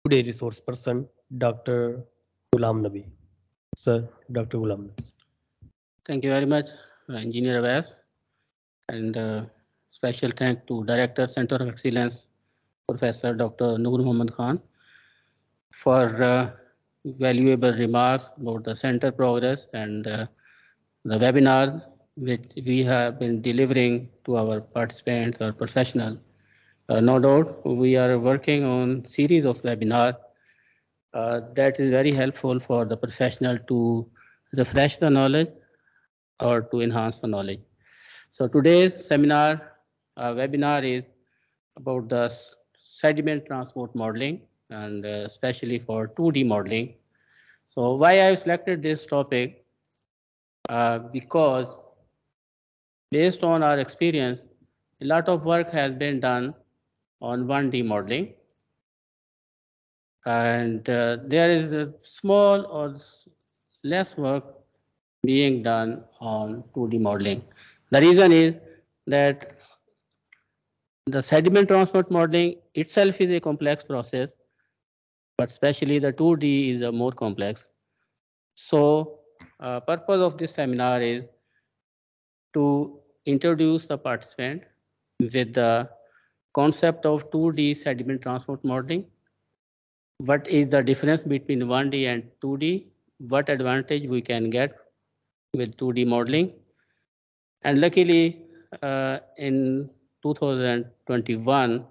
Today resource person Dr. Ghulam Nabi. Sir, Dr. Ghulam Nabi. Thank you very much, Engineer Abbas, and special thank to Director, Center of Excellence, Professor Dr. Noor Muhammad Khan, for valuable remarks about the center progress and the webinar which we have been delivering to our participants or professionals. No doubt, we are working on series of webinar that is very helpful for the professional to refresh the knowledge or to enhance the knowledge. So today's webinar is about the sediment transport modeling and especially for 2D modeling. So why I selected this topic? Because based on our experience, a lot of work has been done on 1D modeling, and there is a small or less work being done on 2D modeling. The reason is that the sediment transport modeling itself is a complex process, but especially the 2D is a more complex. So purpose of this seminar is to introduce the participant with the concept of 2D sediment transport modeling. What is the difference between 1D and 2D? What advantage we can get with 2D modeling? And luckily, in 2021,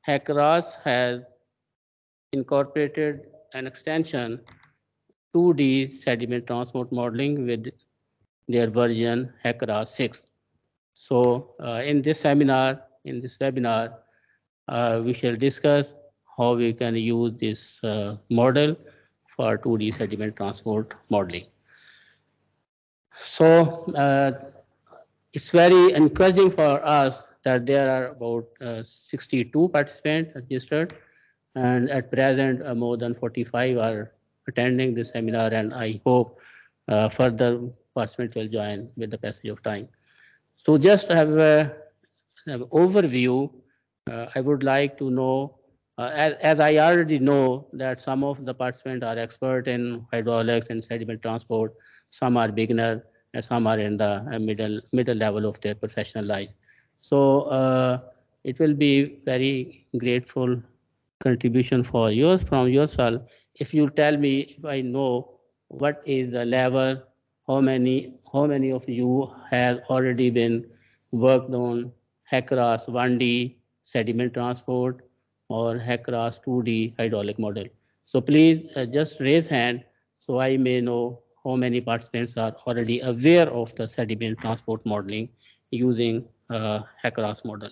HACRAS has incorporated an extension 2D sediment transport modeling with their version HACRAS 6. So in this webinar, we shall discuss how we can use this model for 2D sediment transport modeling. So it's very encouraging for us that there are about 62 participants registered, and at present more than 45 are attending this seminar, and I hope further participants will join with the passage of time. So just to have an overview, I would like to know, as I already know that some of the participants are expert in hydraulics and sediment transport, some are beginner, and some are in the middle level of their professional life. So it will be very grateful contribution for yours from yourself if you tell me, if I know what is the level, how many of you have already been worked on HACRAS 1D sediment transport or HACRAS 2D hydraulic model. So please just raise hand so I may know how many participants are already aware of the sediment transport modeling using HACRAS model.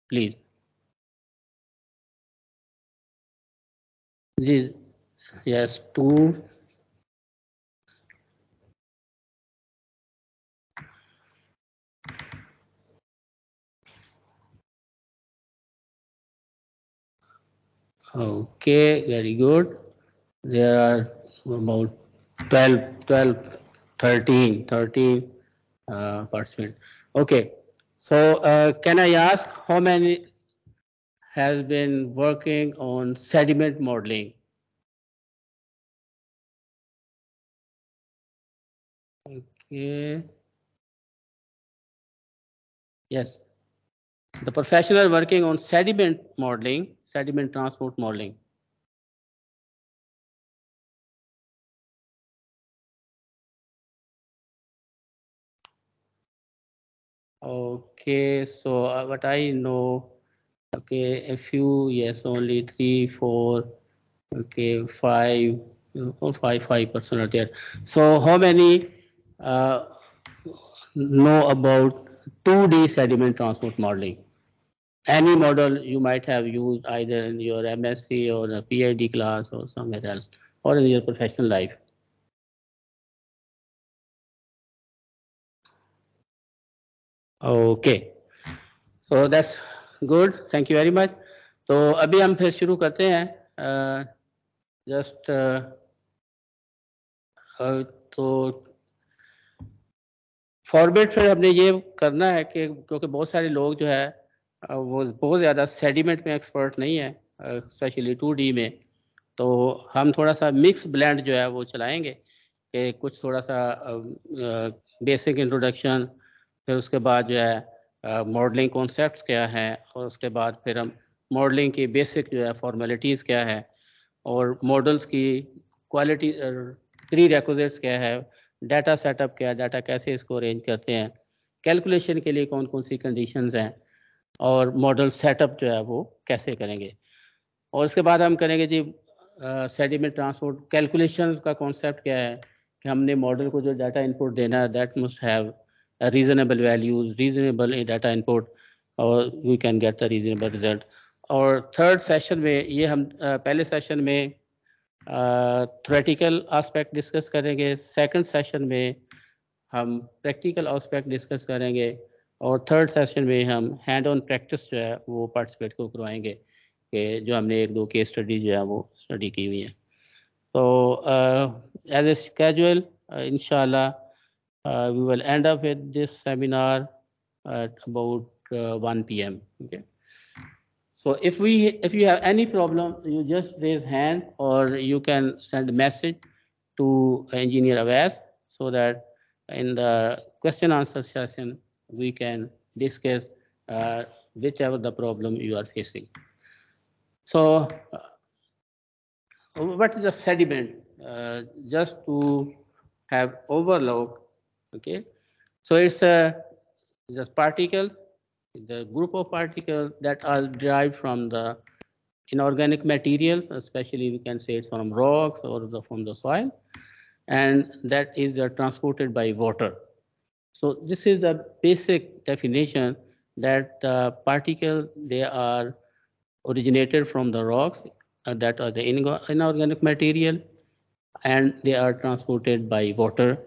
Please. Yes, 2. Okay, very good. There are about 13 participants. Okay, so can I ask how many has been working on sediment modeling? Okay. Yes. The professional working on sediment modeling, sediment transport modeling. Okay, so what I know, okay, a few, yes, only 3, 4, okay, 5, 5% are there. So how many know about 2D sediment transport modeling? Any model you might have used either in your MSc or a PhD class or somewhere else, or in your professional life. Okay, so that's good. Thank you very much. तो अभी हम फिर शुरू करते हैं. Just तो format फिर हमने ये करना है कि क्योंकि बहुत सारे लोग जो है वो बहुत ज़्यादा सेडिमेंट में एक्सपर्ट नहीं है, स्पेशली 2D में, तो हम थोड़ा सा मिक्स ब्लेंड जो है वो चलाएंगे कि कुछ थोड़ा सा बेसिक इंट्रोडक्शन, फिर उसके बाद जो है मॉडलिंग कॉन्सेप्ट्स क्या है, और उसके बाद फिर हम मॉडलिंग की बेसिक जो है फॉर्मेलिटीज़ क्या है, और मॉडल्स की क्वालिटी प्री रिक्विजिट्स क्या है, डाटा सेटअप क्या है, डाटा कैसे इसको अरेंज करते हैं, कैलकुलेशन के लिए कौन कौन सी कंडीशंस हैं, और मॉडल सेटअप जो है वो कैसे करेंगे। और उसके बाद हम करेंगे जी सेडिमेंट ट्रांसपोर्ट कैलकुलेशन का कॉन्सेप्ट क्या है कि हमने मॉडल को जो डाटा इनपुट देना है that must have reasonable values, reasonable data input, और we can get the reasonable result. और थर्ड सेशन में ये हम पहले सेशन में थ्योरेटिकल एस्पेक्ट डिस्कस करेंगे, सेकंड सेशन में हम प्रैक्टिकल एस्पेक्ट डिस्कस करेंगे, और थर्ड सेशन में हम हैंड ऑन प्रैक्टिस जो है वो पार्टिसिपेट को करवाएंगे कि जो हमने 1-2 केस स्टडी जो है वो स्टडी की हुई है। तो एज ए स्केड्यूल इंशाल्लाह we will end up with this seminar at about 1 p.m. Okay. So if you have any problem, you just raise hand, or you can send a message to Engineer Awais, so that in the question answer session we can discuss whichever the problem you are facing. So what is the sediment? Just to have overlook, okay. So it's just particle, the group of particles that are derived from the inorganic material, especially we can say it's from rocks or from the soil, and that is transported by water. So this is the basic definition, that the particles, they are originated from the rocks that are the inorganic material, and they are transported by water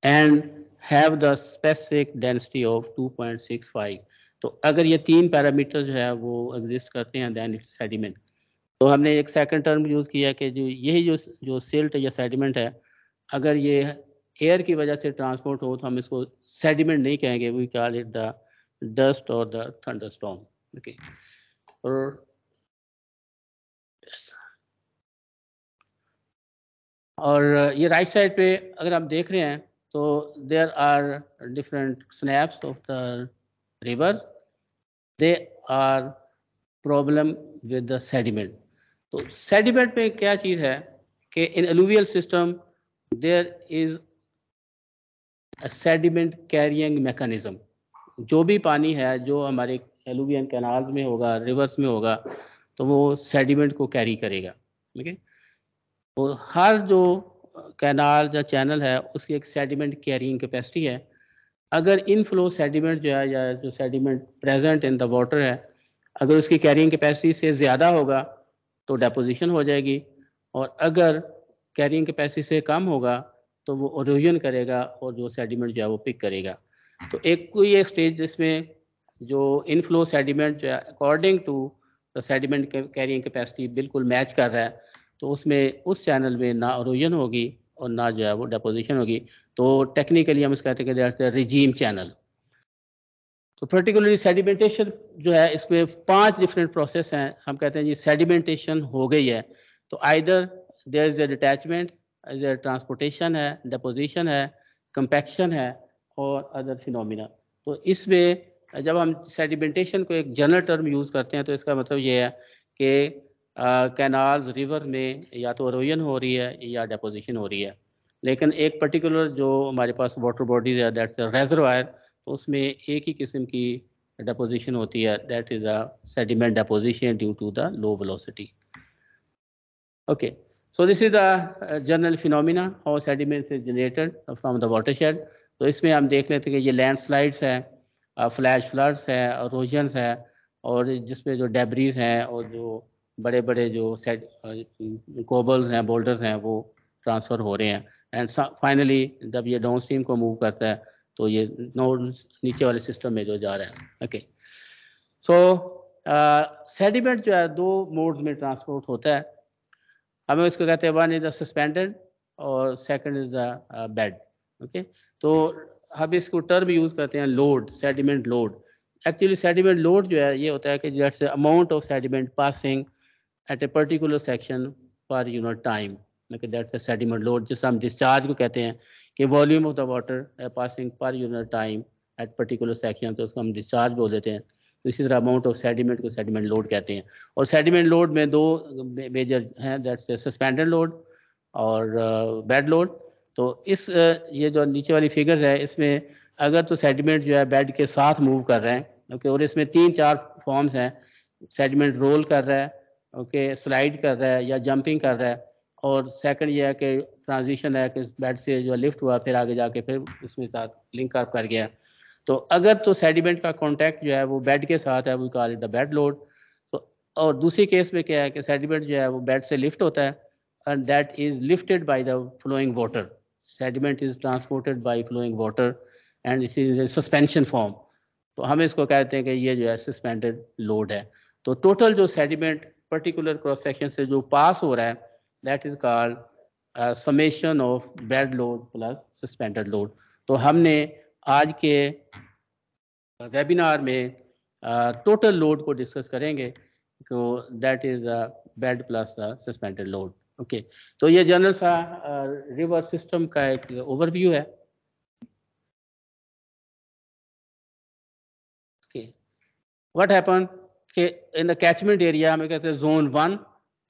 and have the specific density of 2.65. तो अगर ये 3 parameter जो है वो exist करते हैं then it's sediment. तो हमने एक सेकंड टर्म यूज किया कि जो यही जो सिल्ट या सेडिमेंट है, अगर ये एयर की वजह से ट्रांसपोर्ट हो तो हम इसको सेडिमेंट नहीं कहेंगे, we call it the dust और द थंडरस्टॉर्म। ओके, और ये राइट साइड पे अगर आप देख रहे हैं तो there are different snaps of the rivers, they are problem with the sediment. तो सेडिमेंट में क्या चीज़ है कि in alluvial system there is a sediment carrying mechanism. जो भी पानी है जो हमारे एलुवियन कैनाल्स में होगा, रिवर्स में होगा, तो वो सेडिमेंट को कैरी करेगा। ठीक है, तो हर जो कैनाल या चैनल है उसकी एक सेडिमेंट कैरिंग कैपेसिटी है। अगर इनफ्लो सेडिमेंट जो है या जो sediment present in the water है, अगर उसकी कैरिंग कैपेसिटी से ज़्यादा होगा तो डेपोजिशन हो जाएगी, और अगर कैरिंग कैपेसिटी से कम होगा तो वो इरोजन करेगा और जो सेडिमेंट जो है वो पिक करेगा। तो एक कोई एक स्टेज जिसमें जो इनफ्लो सेडिमेंट जो है according to the sediment carrying capacity बिल्कुल मैच कर रहा है, तो उसमें उस चैनल में ना इरोजन होगी और ना जो है वो डेपोजिशन होगी। तो टेक्निकली हम इसको कहते हैं कि रिजीम चैनल। तो पर्टिकुलरली सेडिमेंटेशन जो है इसमें 5 डिफरेंट प्रोसेस हैं। हम कहते हैं जी सेडिमेंटेशन हो गई है तो either there is a detachment, transportation है, डेपोजिशन है, कंपैक्शन है और अदर फिनोमिना। तो इसमें जब हम सेडिमेंटेशन को एक जनरल टर्म यूज़ करते हैं तो इसका मतलब ये है कि कैनाल्स, रिवर में या तो इरोजन हो रही है या डेपोजिशन हो रही है। लेकिन एक पर्टिकुलर जो हमारे पास वाटर बॉडीज है दैट्स अ रेजर्वायर, तो उसमें एक ही किस्म की डेपोजिशन होती है, that is a sediment deposition due to the low velocity. Okay, so this is the general phenomena how sediment is generated from the watershed। तो इसमें हम देख लेते हैं कि ये लैंडस्लाइड्स है, फ्लैश फ्लड्स है, इरोजन्स है, और जिसमें जो डेब्रीज हैं और जो बड़े बड़े जो कोबल्स हैं, बोल्डर्स हैं, वो ट्रांसफ़र हो रहे हैं। एंड फाइनली जब ये डाउन स्ट्रीम को मूव करता है तो ये नीचे वाले सिस्टम में जो जा रहा है। ओके, सो सेडिमेंट जो है 2 मोड्स में ट्रांसपोर्ट होता है। हमें इसको कहते हैं वन इज द सस्पेंडेड और second is the bed. Okay, तो हम इसको टर्म यूज़ करते हैं load, sediment load. Actually sediment load जो है ये होता है कि जैसे amount of sediment passing at a particular section per unit time. Okay, that's the sediment load. जिस हम discharge को कहते हैं कि volume of the water passing per unit time at particular section, तो उसको हम discharge बोल देते हैं. तो इसी तरह amount of sediment को sediment load कहते हैं. और sediment load में दो major हैं, that's the suspended load और bed load. तो इस ये जो नीचे वाली फिगर्स है इसमें अगर तो सेडिमेंट जो है बेड के साथ मूव कर रहे हैं, ओके, और इसमें 3-4 फॉर्म्स हैं. सेडिमेंट रोल कर रहा है, ओके, स्लाइड कर रहा है या जंपिंग कर रहा है, और सेकंड ये है कि ट्रांजिशन है कि बेड से जो लिफ्ट हुआ फिर आगे जाके फिर उसमें साथ लिंक अप कर गया. तो अगर तो सेडिमेंट का कॉन्टैक्ट जो है वो बेड के साथ है, वो call it the bed load. तो और दूसरी केस में क्या है कि सेडिमेंट जो है वो बेड से लिफ्ट होता है and that is lifted by the flowing water. Sediment is transported by flowing water and it is suspension form. तो हम इसको कहते हैं कि ये जो है सस्पेंडेड लोड है. तो टोटल जो सेडिमेंट पर्टिकुलर क्रॉस सेक्शन से जो पास हो रहा है that is called summation of bed load plus suspended load. तो हमने आज के वेबिनार में टोटल लोड को डिस्कस करेंगे, तो that is bed plus suspended load. Okay, तो ये जनरल सा रिवर सिस्टम का एक ओवरव्यू है. ओके, व्हाट हैपन कि इन द कैचमेंट एरिया हमें कहते हैं जोन 1.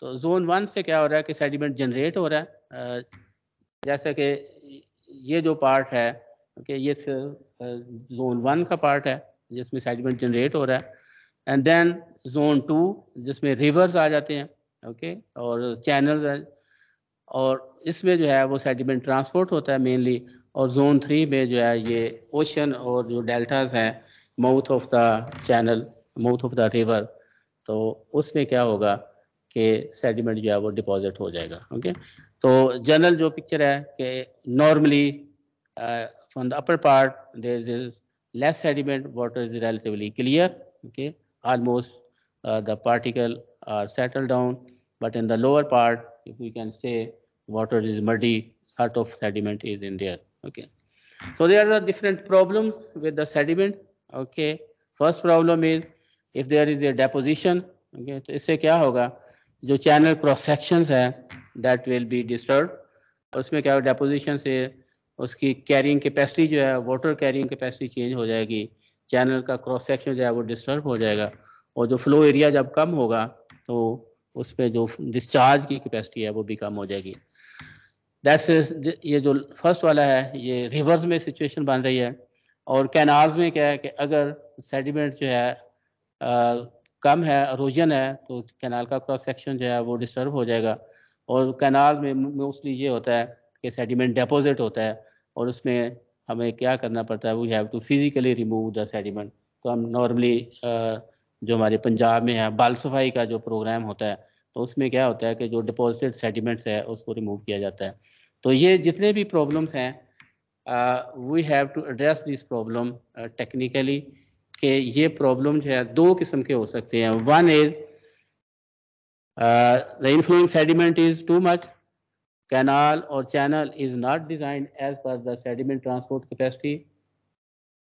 तो जोन 1 से क्या हो रहा है कि सेडिमेंट जनरेट हो रहा है. जैसे कि ये जो पार्ट है, ओके, ये जोन 1 का पार्ट है जिसमें सेडिमेंट जनरेट हो रहा है. एंड देन जोन 2 जिसमें रिवर्स आ जाते हैं, ओके, और चैनल्स है, और इसमें जो है वो सेडिमेंट ट्रांसपोर्ट होता है मेनली. और जोन 3 में जो है ये ओशन और जो डेल्टाज हैं, mouth of the channel, mouth of the river, तो उसमें क्या होगा कि सेडिमेंट जो है वो डिपॉजिट हो जाएगा. ओके, तो जनरल जो पिक्चर है कि normally from the upper part there is less sediment, water is relatively clear, okay, almost the particle are settled down, but in the lower part, if we can say, water is muddy, lot of sediment is in there. Okay, so there are different problems with the sediment. Okay, first problem is if there is a deposition. Okay, तो इससे क्या होगा, जो channel cross sections है that will be disturbed. उसमें क्या होगा, deposition से उसकी carrying capacity जो है, water carrying capacity change हो जाएगी, चैनल का क्रॉस सेक्शन जो है वो डिस्टर्ब हो जाएगा, और जो फ्लो एरिया जब कम होगा तो उस पर जो डिस्चार्ज की कैपेसिटी है वो भी कम हो जाएगी. दैट्स ये जो फर्स्ट वाला है ये रिवर्स में सिचुएशन बन रही है. और कैनाल्स में क्या है कि अगर सेडिमेंट जो है कम है, एरोजन है, तो कैनाल का क्रॉस सेक्शन जो है वो डिस्टर्ब हो जाएगा. और कैनाल में मोस्टली ये होता है कि सेडिमेंट डिपॉजिट होता है, और उसमें हमें क्या करना पड़ता है, we have to physically remove the sediment. तो हम नॉर्मली जो हमारे पंजाब में है बाल सफाई का जो प्रोग्राम होता है, तो उसमें क्या होता है कि जो डिपॉजिटेड सेडिमेंट्स है उसको रिमूव किया जाता है. तो ये जितने भी प्रॉब्लम्स हैं we have to address this problem technically, कि ये प्रॉब्लम जो है दो किस्म के हो सकते हैं. One is the इनफ्लोइंग sediment is too much, canal or channel is not designed as per the sediment transport capacity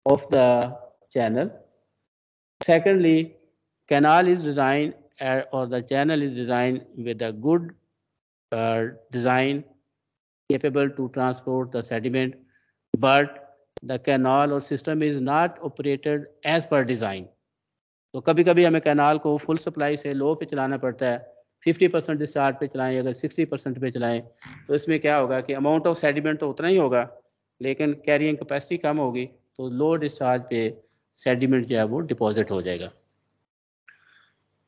of the channel. Secondly, canal is designed or the channel is designed with a good design capable to transport the sediment, but the canal or system is not operated as per design. तो कभी कभी हमें canal को full supply से लो पे चलाना पड़ता है, 50% डिस्चार्ज पे चलाएं, अगर 60% पे चलाएं तो इसमें क्या होगा कि अमाउंट ऑफ सेडिमेंट तो उतना ही होगा लेकिन कैरिंग कैपेसिटी कम होगी, तो लो डिस्चार्ज पे सेडिमेंट जो है वो डिपॉजिट हो जाएगा.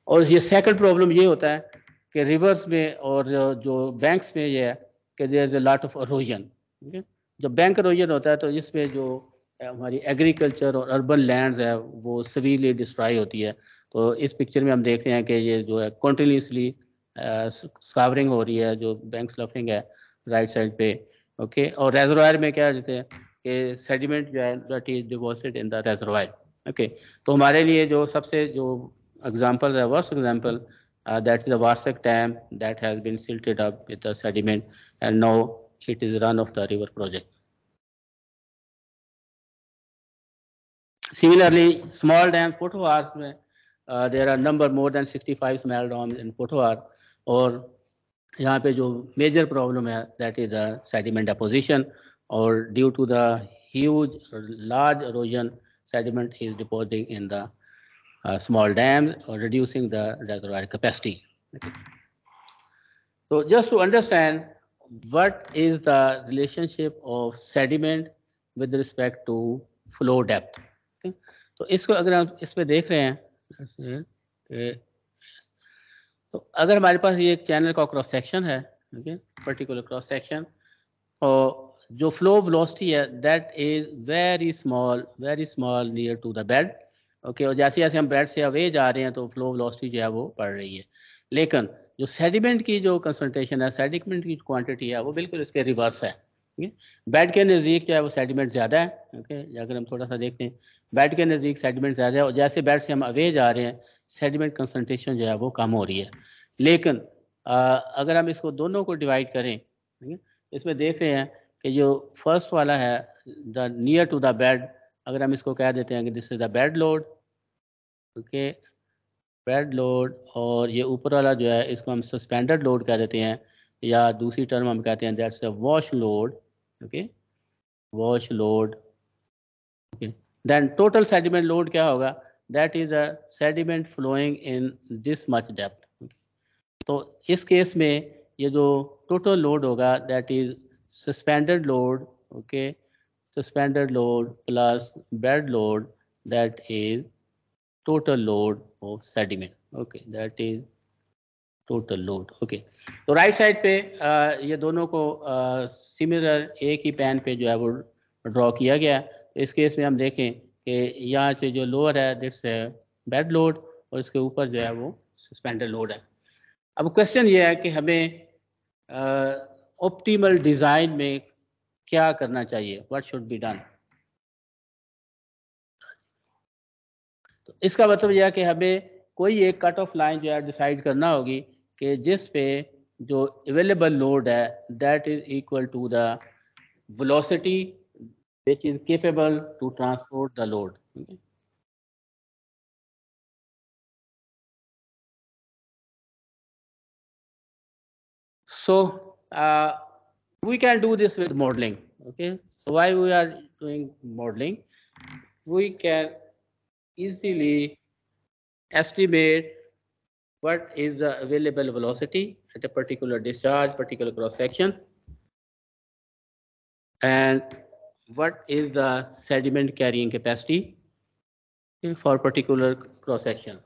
और ये सेकंड प्रॉब्लम ये होता है कि रिवर्स में और जो बैंक्स में ये है कि there is a lot of erosion. जो बैंक एरोजन होता है तो इसमें जो हमारी एग्रीकल्चर और अर्बन लैंड्स है वो सीवियरली डिस्ट्रॉय होती है. तो इस पिक्चर में हम देखते हैं कि ये जो है कंटिन्यूसली स्कावरिंग हो रही है, जो बैंक स्लफिंग है राइट साइड पे. ओके, और रेजरवायर में क्या होते हैं कि सेडिमेंट जो है that is deposited in the reservoir. Okay, तो हमारे लिए जो सबसे जो एग्जांपल है, worst example, that is the Varsak Dam that has been silted up with the sediment and now it is run of the river project. Similarly, small dam Pothohar में there are number more than 65 small dams in Pothohar. और यहाँ पे जो major problem है that is the sediment deposition, और due to the huge large erosion sediment is depositing in the small dams or reducing the reservoir capacity. So just to understand what is the relationship of sediment with respect to flow depth. Okay? तो इसको अगर आप इस पे देख रहे हैं तो अगर हमारे पास ये एक चैनल का क्रॉस सेक्शन है, ओके, पर्टिकुलर क्रॉस सेक्शन, और जो फ्लो वेलोसिटी है that is very small near to the bed, okay, और जैसे जैसे हम बेड से अवे जा रहे हैं तो फ्लो वेलोसिटी जो है वो बढ़ रही है, लेकिन जो सेडिमेंट की जो कंसंट्रेशन है, सेडिमेंट की क्वांटिटी है वो बिल्कुल इसके रिवर्स है। बेड के नज़दीक जो है वो सेडिमेंट ज़्यादा है, ओके, अगर हम थोड़ा सा देखते हैं बेड के नज़दीक सेडिमेंट ज़्यादा है, और जैसे बेड से हम अवे जा रहे हैं सेडिमेंट कंसंट्रेशन जो है वो कम हो रही है। लेकिन अगर हम इसको दोनों को डिवाइड करें, इसमें देख रहे हैं कि जो फर्स्ट वाला है the near to the bed, अगर हम इसको कह देते हैं कि this is the bed load, okay, bed load, और ये ऊपर वाला जो है इसको हम सस्पेंडेड लोड कह देते हैं, या दूसरी टर्म हम कहते हैं that's a wash load, okay, wash load, okay. Then total sediment load क्या होगा, that is a sediment flowing in this much depth. तो इस केस में ये जो टोटल लोड होगा that is suspended load, okay, suspended load plus bed load, that is total load of sediment, okay, that is total load, okay। तो right side पे ये दोनों को सिमिलर एक ही पैन पे जो है वो ड्रॉ किया गया। तो इस केस में हम देखें कि यहाँ पे जो लोअर है दिट्स बेड लोड, और इसके ऊपर जो है वो सस्पेंडेड लोड है। अब क्वेश्चन ये है कि हमें ऑप्टिमल डिज़ाइन में क्या करना चाहिए, व्हाट शुड बी डन। तो इसका मतलब यह है कि हमें कोई एक कट ऑफ लाइन जो है डिसाइड करना होगी कि जिस पे जो अवेलेबल लोड है that is equal to the velocity which is capable to transport the load, okay? So we can do this with modeling, okay, so why we are doing modeling, we can easily estimate what is the available velocity at a particular discharge, particular cross section, and what is the sediment carrying capacity for particular cross section.